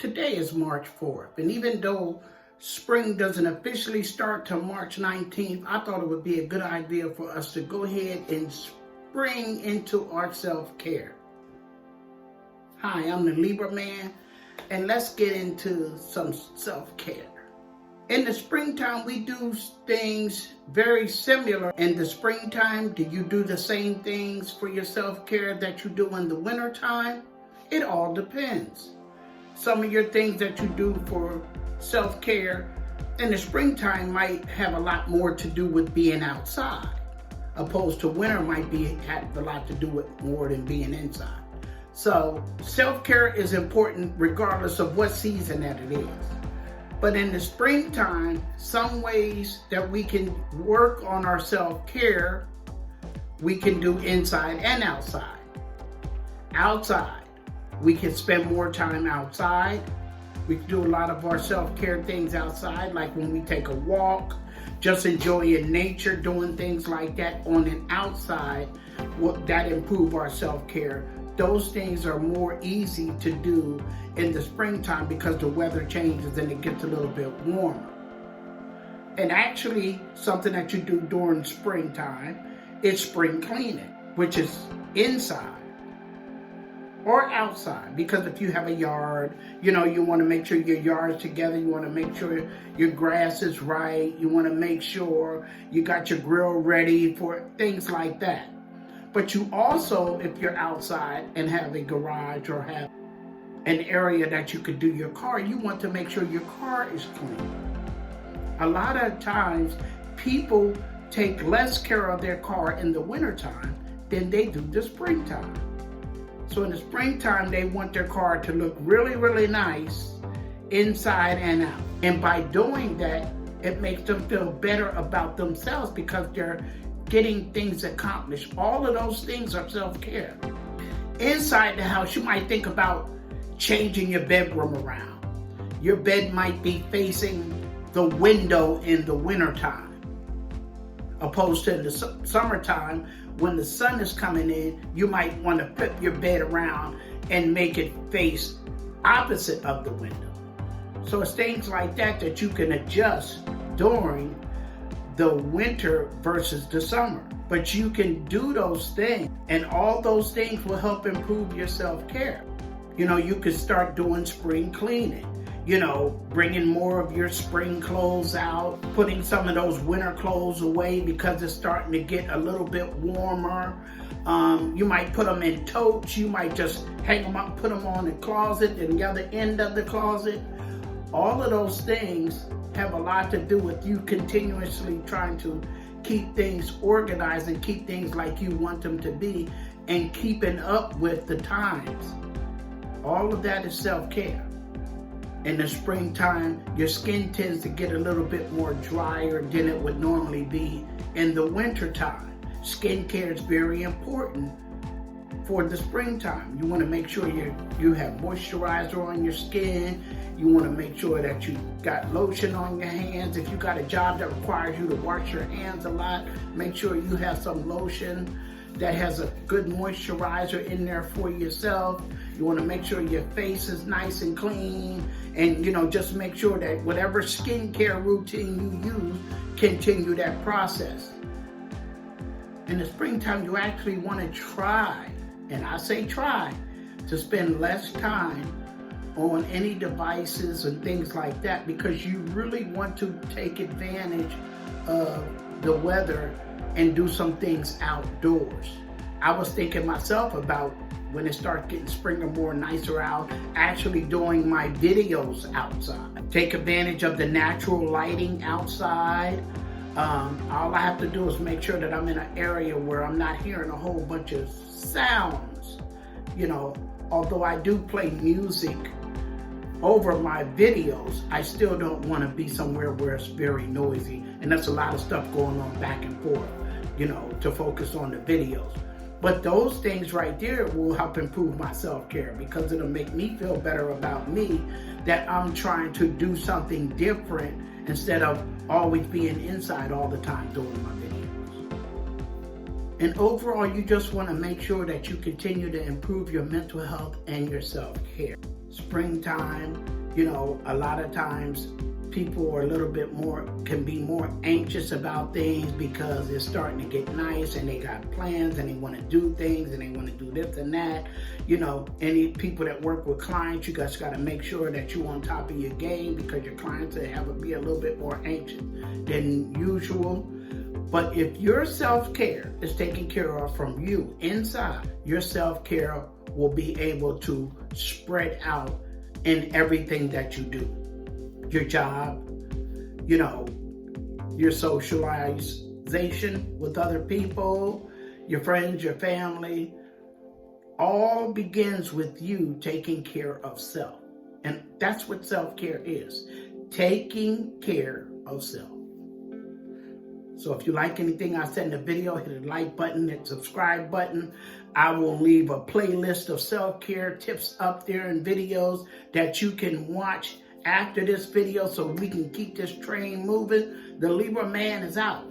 Today is March 4th, and even though spring doesn't officially start till March 19th, I thought it would be a good idea for us to go ahead and spring into our self-care. Hi, I'm the Libra Man, and let's get into some self-care. In the springtime, we do things very similar. In the springtime, do you do the same things for your self-care that you do in the wintertime? It all depends. Some of your things that you do for self-care in the springtime might have a lot more to do with being outside, opposed to winter might have a lot to do with more than being inside. So self-care is important regardless of what season that it is. But in the springtime, some ways that we can work on our self-care, we can do inside and outside. Outside, we can spend more time outside. We can do a lot of our self-care things outside, like when we take a walk, just enjoying nature, doing things like that on an outside, that improve our self-care. Those things are more easy to do in the springtime because the weather changes and it gets a little bit warmer. And actually, something that you do during springtime is spring cleaning, which is inside or outside, because if you have a yard, you want to make sure your yard's together, you want to make sure your grass is right, you want to make sure you got your grill ready for things like that. But you also, if you're outside and have a garage or have an area that you could do your car, you want to make sure your car is clean. A lot of times, people take less care of their car in the wintertime than they do the springtime. So in the springtime, they want their car to look really, really nice inside and out. And by doing that, it makes them feel better about themselves because they're getting things accomplished. All of those things are self-care. Inside the house, you might think about changing your bedroom around. Your bed might be facing the window in the wintertime, opposed to the summertime. When the sun is coming in, you might want to flip your bed around and make it face opposite of the window. So it's things like that that you can adjust during the winter versus the summer. But you can do those things, and all those things will help improve your self-care. You could start doing spring cleaning, bringing more of your spring clothes out, putting some of those winter clothes away because it's starting to get a little bit warmer. You might put them in totes, you might just hang them up, put them on the closet and the other end of the closet. All of those things have a lot to do with you continuously trying to keep things organized and keep things like you want them to be and keeping up with the times. All of that is self-care. In the springtime, your skin tends to get a little bit more drier than it would normally be in the wintertime. Skincare is very important for the springtime. You want to make sure you have moisturizer on your skin. You want to make sure that you got lotion on your hands. If you got a job that requires you to wash your hands a lot, make sure you have some lotion that has a good moisturizer in there for yourself. You want to make sure your face is nice and clean, and just make sure that whatever skincare routine you use, continue that process. In the springtime, you actually want to try, and I say try, to spend less time on any devices and things like that, because you really want to take advantage of the weather and do some things outdoors. I was thinking myself about when it starts getting spring or more nicer out, actually doing my videos outside. Take advantage of the natural lighting outside. All I have to do is make sure that I'm in an area where I'm not hearing a whole bunch of sounds. Although I do play music over my videos, I still don't want to be somewhere where it's very noisy. And that's a lot of stuff going on back and forth, to focus on the videos. But those things right there will help improve my self-care because it'll make me feel better about me, that I'm trying to do something different instead of always being inside all the time doing my videos. And overall, you just want to make sure that you continue to improve your mental health and your self-care. Springtime You know, a lot of times people are a little bit more, can be more anxious about things because it's starting to get nice and they got plans and they want to do things and they want to do this and that. You know, any people that work with clients, you guys got to make sure that you're on top of your game, because your clients be a little bit more anxious than usual. But if your self-care is taken care of from you inside, your self-care will be able to spread out in everything that you do. Your job, you know, your socialization with other people, your friends, your family, all begins with you taking care of self. And that's what self-care is, taking care of self. So if you like anything I said in the video, hit the like button, hit the subscribe button. I will leave a playlist of self-care tips up there and videos that you can watch after this video so we can keep this train moving. The Libra Man is out.